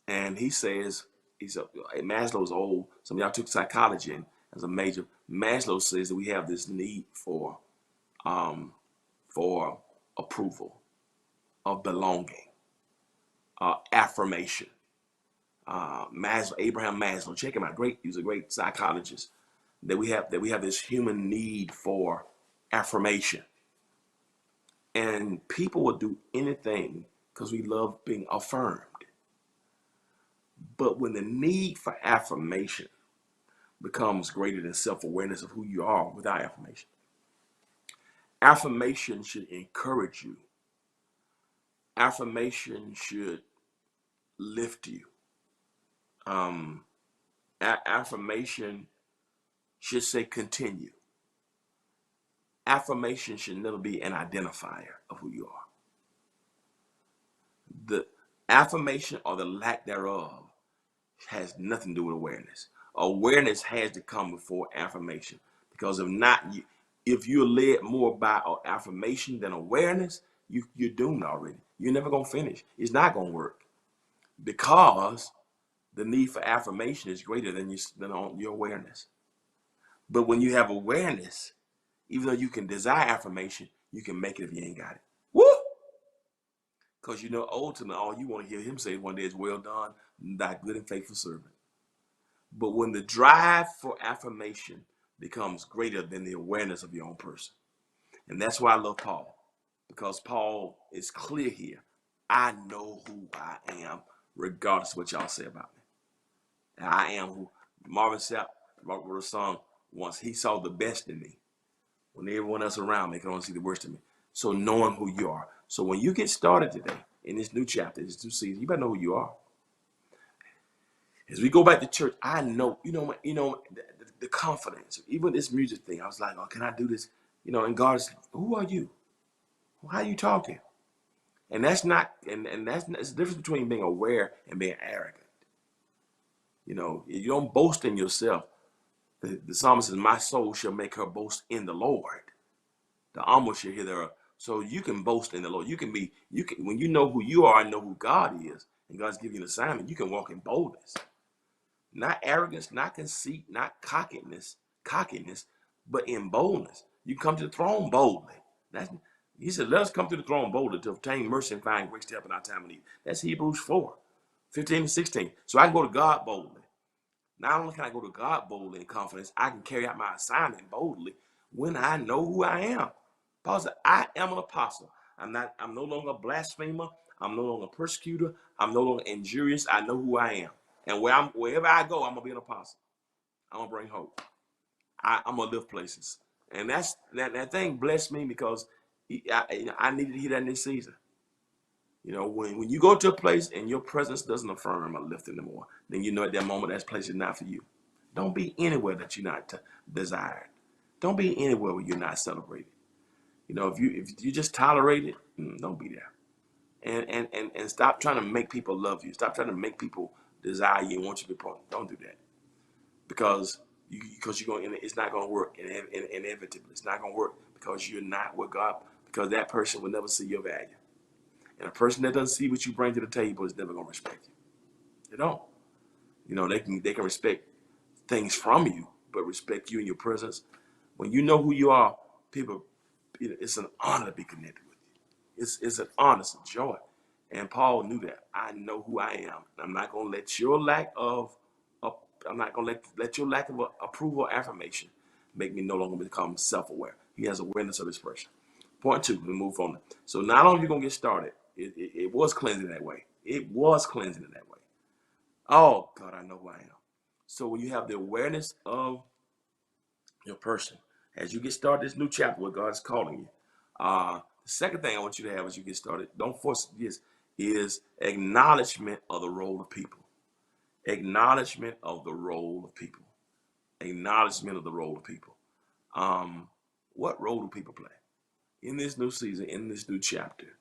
and he says Maslow's old. Some of y'all took psychology and as a major. Maslow says that we have this need for approval, of belonging, affirmation. Abraham Maslow, check him out. He was a great psychologist. That we have this human need for affirmation, and people will do anything because we love being affirmed. But when the need for affirmation becomes greater than self-awareness of who you are without affirmation, affirmation should encourage you. Affirmation should lift you. Affirmation should say continue. Affirmation should never be an identifier of who you are. The affirmation or the lack thereof has nothing to do with awareness. Awareness has to come before affirmation, because if you're led more by affirmation than awareness, you're doomed already. You're never gonna finish. It's not gonna work, because the need for affirmation is greater than your awareness. But when you have awareness, even though you can desire affirmation, you can make it if you ain't got it. Woo! Because you know, ultimately, all you want to hear him say one day is, well done, thy good and faithful servant. But when the drive for affirmation becomes greater than the awareness of your own person, And that's why I love Paul, because Paul is clear here. I know who I am, regardless of what y'all say about me. And I am who Marvin Sapp wrote a song once. He saw the best in me when everyone else around me can only see the worst in me. So knowing who you are. So when you get started today in this new chapter, this new season, you better know who you are. As we go back to church, I know, the confidence. Even this music thing, I was like, oh, can I do this? And God's, who are you? How are you talking? And that's not, and that's it's the difference between being aware and being arrogant. You don't boast in yourself. The psalmist says, my soul shall make her boast in the Lord. The humble shall hear thereof. So you can boast in the Lord. When you know who you are and know who God is, and God's giving you an assignment, you can walk in boldness. Not arrogance, not conceit, not cockiness, but in boldness. You come to the throne boldly. He said, let us come to the throne boldly to obtain mercy and find grace to help in our time of need. That's Hebrews 4, 15 and 16. So I can go to God boldly. Not only can I go to God boldly in confidence, I can carry out my assignment boldly when I know who I am. Paul said, I am an apostle. I'm no longer a blasphemer. I'm no longer a persecutor. I'm no longer injurious. I know who I am. And wherever I go, I'm gonna be an apostle. I'm gonna bring hope. I'm gonna lift places. And that thing blessed me because I needed to hear that in this season. When you go to a place and your presence doesn't affirm or lift anymore, then you know at that moment that place is not for you. Don't be anywhere that you're not desired. Don't be anywhere where you're not celebrated. If you just tolerate it, don't be there. And stop trying to make people love you. Stop trying to make people desire you and want you to be part. Don't do that, because it's not going to work. Inevitably, it's not going to work because you're not with God. Because that person will never see your value. And a person that doesn't see what you bring to the table is never going to respect you. They don't. They can respect things from you, but respect you in your presence. When you know who you are, people, it's an honor to be connected with you. It's an honor, it's a joy. And Paul knew that. I know who I am. I'm not going to let your lack of let your lack of approval or affirmation make me no longer become self-aware. He has awareness of his person. Point two, we move on. So not only are you going to get started, it was cleansing that way. It was cleansing in that way. Oh, God, I know who I am. So when you have the awareness of your person, as you get started this new chapter where God is calling you, the second thing I want you to have as you get started, don't force this, is acknowledgement of the role of people. Acknowledgement of the role of people. Acknowledgement of the role of people. What role do people play in this new season, in this new chapter?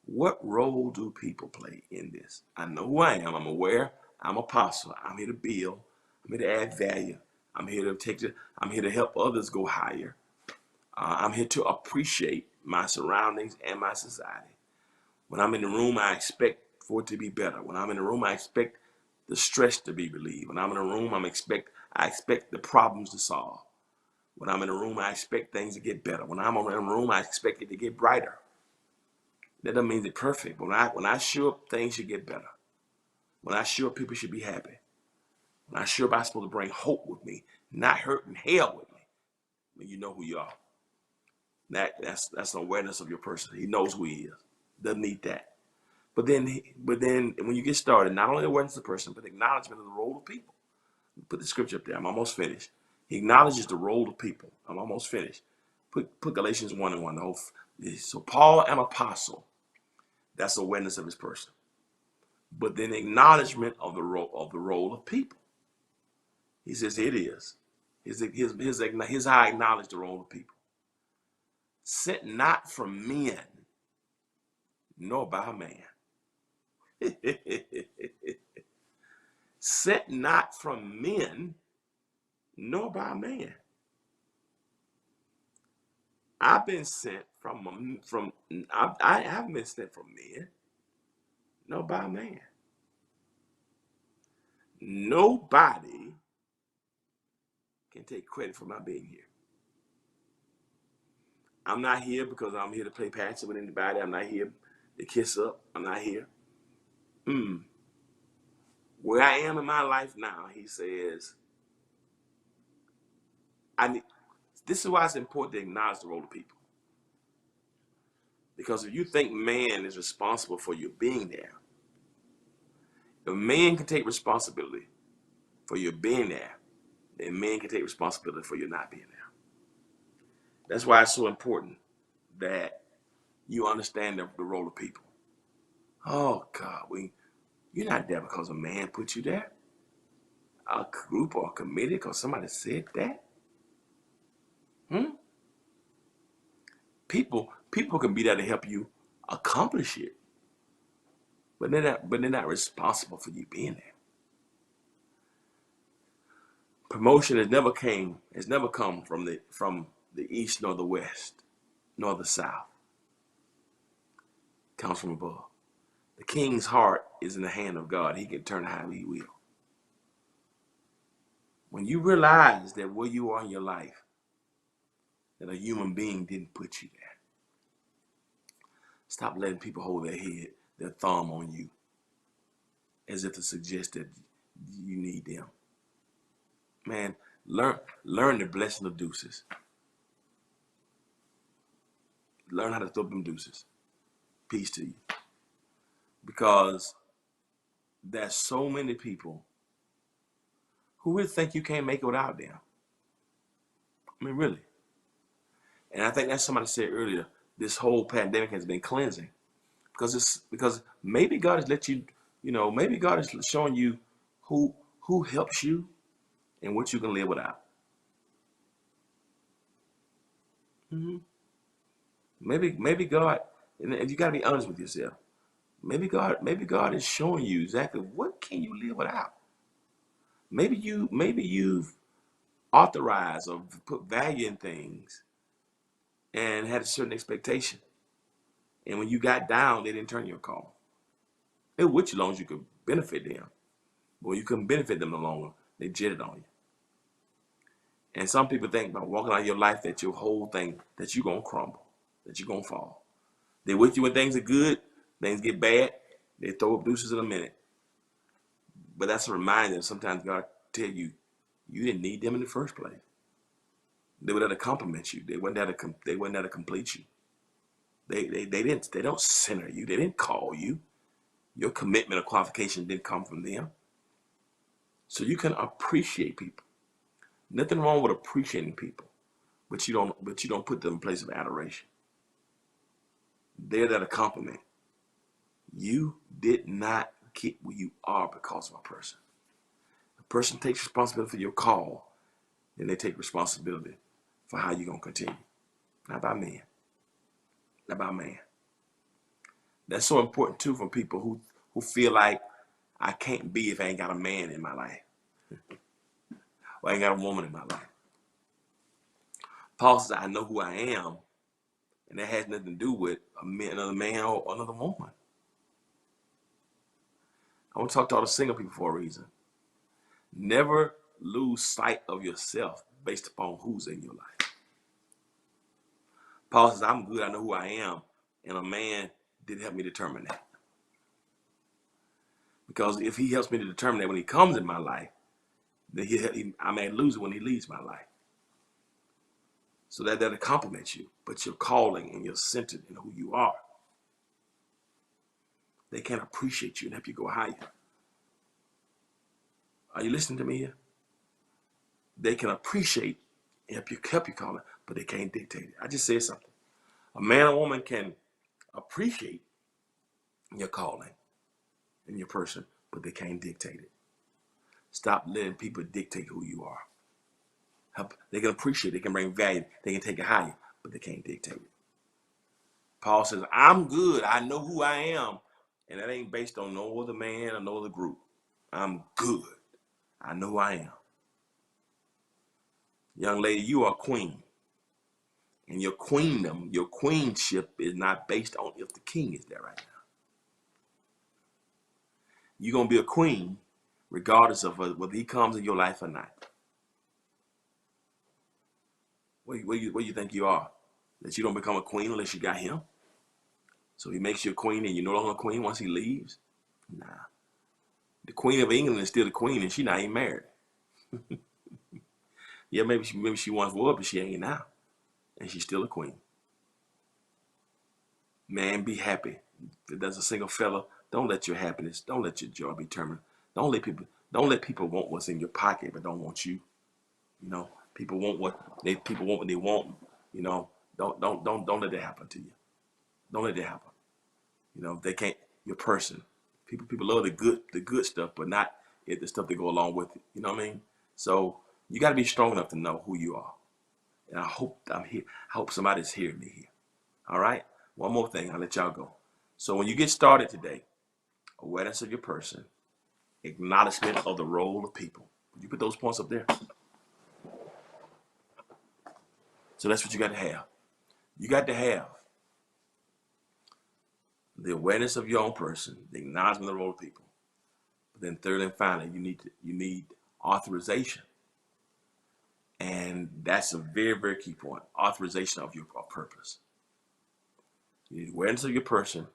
What role do people play in this? I know who I am. I'm aware. I'm an apostle. I'm here to build. I'm here to add value. I'm here to help others go higher. I'm here to appreciate my surroundings and my society. When I'm in the room, I expect for it to be better. When I'm in the room, I expect the stress to be relieved. When I'm in a room, I expect the problems to solve. When I'm in a room, I expect things to get better. When I'm in a room, I expect it to get brighter. That doesn't mean it's perfect. When I show up, things should get better. When I show up, people should be happy. When I show up, I'm supposed to bring hope with me, not hurt and hell with me. When you know who you are. That's an awareness of your person. He knows who he is. Doesn't need that. But then when you get started, not only awareness of the person, but acknowledgement of the role of people. Put the scripture up there. I'm almost finished. He acknowledges the role of people. I'm almost finished. Put Galatians 1:1. So Paul, an apostle. That's awareness of his person. But then acknowledgement of the role of people. He says it is. Here's how I acknowledge the role of people. Sent not from men, nor by man. Sent not from men, nor by man. I've been sent I haven't been sent from men, nor by man. Nobody can take credit for my being here. I'm not here because I'm here to play patch with anybody. I'm not here to kiss up. I'm not here. Where I am in my life now, he says, this is why it's important to acknowledge the role of people. Because if you think man is responsible for your being there, if man can take responsibility for your being there, then man can take responsibility for your not being there. That's why it's so important that you understand the role of people. Oh God, you're not there because a man put you there, a group or a committee because somebody said that. People can be there to help you accomplish it, but they're not responsible for you being there. Promotion has never come from the east nor the west nor the south. It comes from above. The king's heart is in the hand of God. He can turn how he will. When you realize that where you are in your life, that a human being didn't put you there, stop letting people hold their thumb on you, as if to suggest that you need them. Man, learn the blessing of deuces. Learn how to throw them deuces. Peace to you. Because there's so many people who really think you can't make it without them. I mean, really. And I think that's somebody said earlier, this whole pandemic has been cleansing. Because maybe God has let you, maybe God is showing you who helps you and what you can live without. Maybe God, and you got to be honest with yourself. Maybe God is showing you exactly what can you live without. Maybe you've authorized or put value in things and had a certain expectation. And when you got down, they didn't turn your call. They were with you as long as you could benefit them. But when you couldn't benefit them no longer, they jetted on you. And some people think by walking out of your life that your whole thing, that you're going to crumble, that you're going to fall. They're with you when things are good, things get bad, they throw up deuces in a minute. But that's a reminder. Sometimes God tell you, you didn't need them in the first place. They were there to compliment you. They weren't there to complete you. They don't center you. They didn't call you. Your commitment or qualification didn't come from them. So you can appreciate people. Nothing wrong with appreciating people, but you don't put them in a place of adoration. They're there to compliment. You did not get where you are because of a person. A person takes responsibility for your call, then they take responsibility for how you're going to continue. Not by man. Not by man. That's so important too for people who feel like I can't be if I ain't got a man in my life. Or I ain't got a woman in my life. Paul says, I know who I am, and that has nothing to do with another man or another woman. I want to talk to all the single people for a reason. Never lose sight of yourself based upon who's in your life. Paul says, I'm good, I know who I am, and a man didn't help me determine that. Because if he helps me to determine that when he comes in my life, then I may lose it when he leaves my life. So that'll compliment you, but you're calling and you're centered in who you are. They can't appreciate you and help you go higher. Are you listening to me here? They can appreciate and help you call it, but they can't dictate it. I just said something. A man or woman can appreciate your calling and your person, but they can't dictate it. Stop letting people dictate who you are. They can appreciate it, they can bring value, they can take it higher, but they can't dictate it. Paul says, I'm good, I know who I am, and that ain't based on no other man or no other group. I'm good, I know who I am. Young lady, you are a queen. And your queendom, your queenship is not based on if the king is there right now. You're going to be a queen regardless of whether he comes in your life or not. What do you think you are? That you don't become a queen unless you got him? So he makes you a queen and you're no longer a queen once he leaves? Nah. The Queen of England is still the queen and she's not even married. Yeah, maybe she once was, but she ain't now. And she's still a queen. Man, be happy. If there's a single fella, don't let your happiness, don't let your joy be terminal. Don't let people, don't let people want what's in your pocket, but don't want you. You know, people want what they want. You know, don't let that happen to you. Don't let that happen. You know, they can't. Your person. People love the good stuff, but not the stuff that go along with it. You know what I mean? So you got to be strong enough to know who you are. And I hope I'm here. I hope somebody's hearing me here. All right. One more thing. I'll let y'all go. So when you get started today, awareness of your person, acknowledgement of the role of people. You put those points up there. So that's what you got to have. You got to have the awareness of your own person, the acknowledgement of the role of people. But then third and finally, you need authorization. And that's a very, very key point. Authorization of your purpose. You need awareness of your person,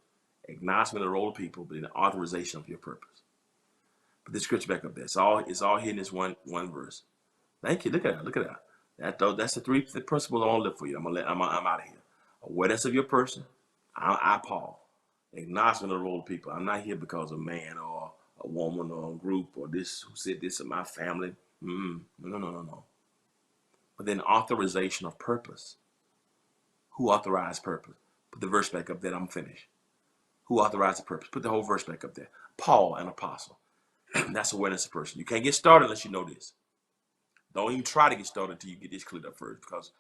acknowledgement of the role of people, but then authorization of your purpose. Put the scripture back up there. It's all here in this one verse. Thank you. Look at that. Look at that. That's the three principles I want to live for you. I'm out of here. Awareness of your person. I Paul. Acknowledgement of the role of people. I'm not here because of a man or a woman or a group or this who said this in my family. No. But then authorization of purpose. Who authorized purpose? Put the verse back up there. I'm finished. Who authorized the purpose? Put the whole verse back up there. Paul, an apostle. That's awareness of person. You can't get started unless you know this. Don't even try to get started until you get this cleared up first, because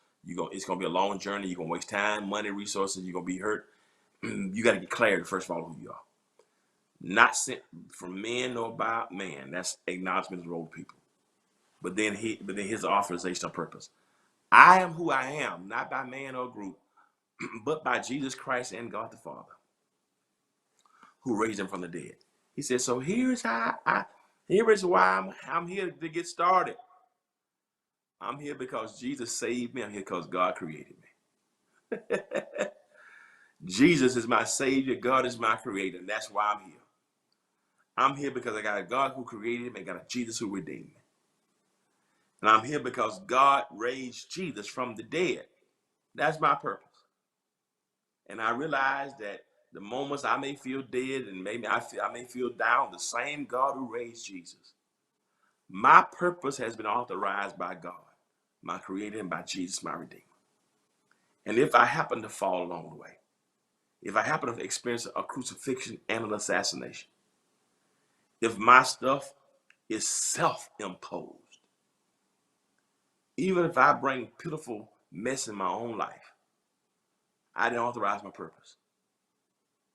it's gonna be a long journey. You're gonna waste time, money, resources. You're gonna be hurt. You got to get clarity first of all who you are. Not sent from men nor by man. That's acknowledgement of the role of people. But then his authorization of purpose. I am who I am, not by man or group, but by Jesus Christ and God the Father, who raised him from the dead. He said, so here is why I'm here to get started. I'm here because Jesus saved me. I'm here because God created me. Jesus is my Savior. God is my creator. And that's why I'm here. I'm here because I got a God who created me. I got a Jesus who redeemed me. And I'm here because God raised Jesus from the dead. That's my purpose. And I realize that the moments I may feel dead and maybe I may feel down, the same God who raised Jesus. My purpose has been authorized by God, my creator, and by Jesus, my redeemer. And if I happen to fall along the way, if I happen to experience a crucifixion and an assassination, if my stuff is self-imposed, even if I bring pitiful mess in my own life, I didn't authorize my purpose.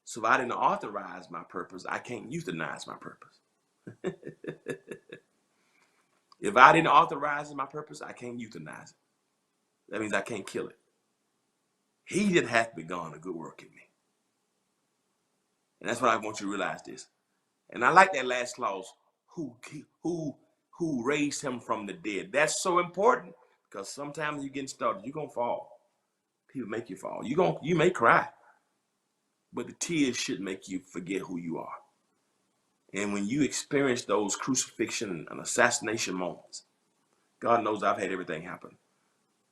So if I didn't authorize my purpose, I can't euthanize my purpose. If I didn't authorize my purpose, I can't euthanize it. That means I can't kill it. He didn't have begun a good work in me. And that's what I want you to realize this. And I like that last clause, who raised him from the dead. That's so important, because sometimes you're getting started, you're going to fall. People make you fall. You may cry, but the tears should make you forget who you are. And when you experience those crucifixion and assassination moments, God knows I've had everything happen.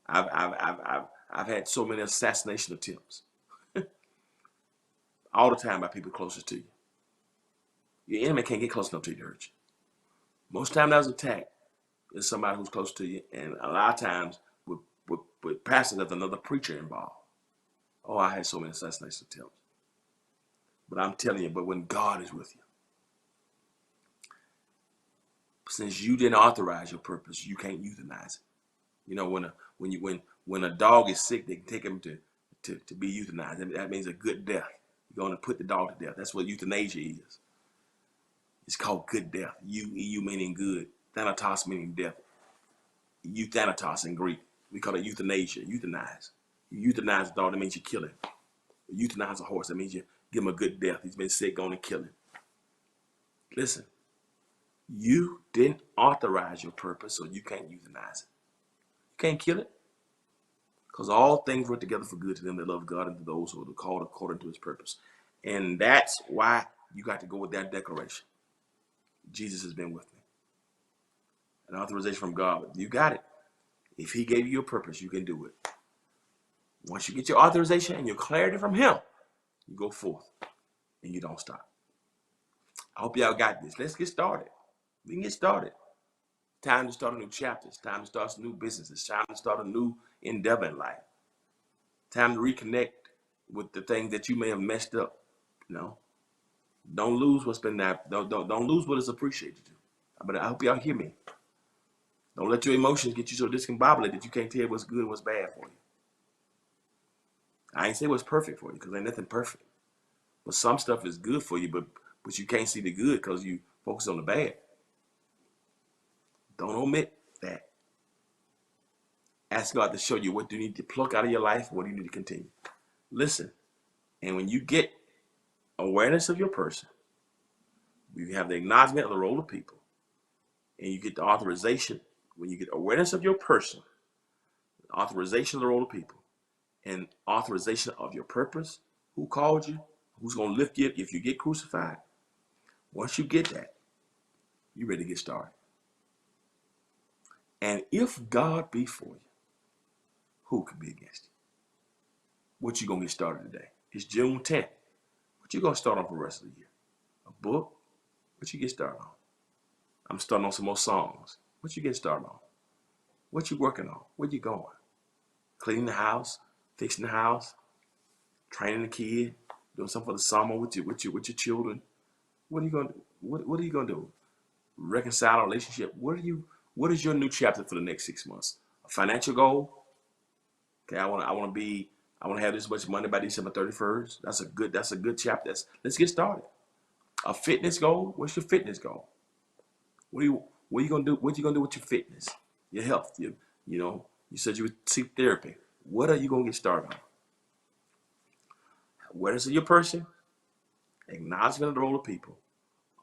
I've had so many assassination attempts all the time by people closest to you. Your enemy can't get close enough to you to hurt you. Most of the time that was attacked is somebody who's close to you, and a lot of times with pastors, there's another preacher involved. Oh, I had so many assassination attempts. But I'm telling you, but when God is with you, since you didn't authorize your purpose, you can't euthanize it. You know, when a dog is sick, they can take him to be euthanized. That means a good death. You're going to put the dog to death. That's what euthanasia is. It's called good death. Eu meaning good. Thanatos meaning death. Euthanatos in Greek. We call it euthanasia. Euthanize. You euthanize a dog, that means you kill him. You euthanize a horse, that means you give him a good death. He's been sick, going to kill him. Listen, you didn't authorize your purpose, so you can't euthanize it. You can't kill it, because all things work together for good to them that love God and to those who are called according to his purpose. And that's why you got to go with that declaration. Jesus has been with me. An authorization from God. You got it. If he gave you your purpose, you can do it. Once you get your authorization and your clarity from him, You go forth and you don't stop. I hope y'all got this. Let's get started. We can get started. Time to start a new chapter. It's time to start a new business. It's time to start a new endeavor in life. Time to reconnect with the things that you may have messed up. You know, don't lose what's been there. Don't lose what is appreciated. But I hope y'all hear me. Don't let your emotions get you so discombobulated that you can't tell what's good and what's bad for you. I ain't say what's perfect for you because ain't nothing perfect. But some stuff is good for you, but you can't see the good because you focus on the bad. Don't omit that. Ask God to show you what you need to pluck out of your life, what do you need to continue. Listen, and when you get awareness of your person, you have the acknowledgement of the role of people, and you get the authorization. When you get awareness of your person, authorization of the role of people, and authorization of your purpose, who called you, who's going to lift you if you get crucified. Once you get that, you're ready to get started. And if God be for you, who can be against you? What you going to get started today? It's June 10th. What you going to start on for the rest of the year? A book? What you get started on? I'm starting on some more songs. What you get started on? What you working on? Where you going? Cleaning the house, fixing the house, training the kid, doing something for the summer with your children. What are you going to what are you going to do? Reconcile a relationship. What is your new chapter for the next 6 months? A financial goal? Okay, I want to have this much money by December 31st. That's a good chapter. Let's get started. A fitness goal? What's your fitness goal? What are you gonna do? What you gonna do with your fitness, your health? You said you would seek therapy. What are you gonna get started on? Awareness of your person, acknowledgement of the role of people,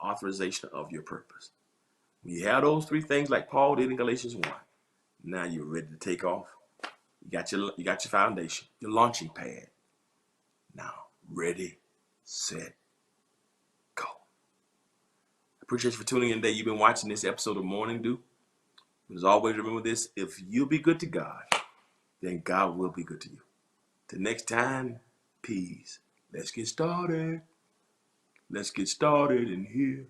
authorization of your purpose. When you have those three things, like Paul did in Galatians 1, now you're ready to take off. You got your foundation, your launching pad. Now, ready, set, go. I appreciate you for tuning in today. You've been watching this episode of Morning Dew. As always, remember this: if you be good to God, then God will be good to you. Till next time, peace. Let's get started. Let's get started in here.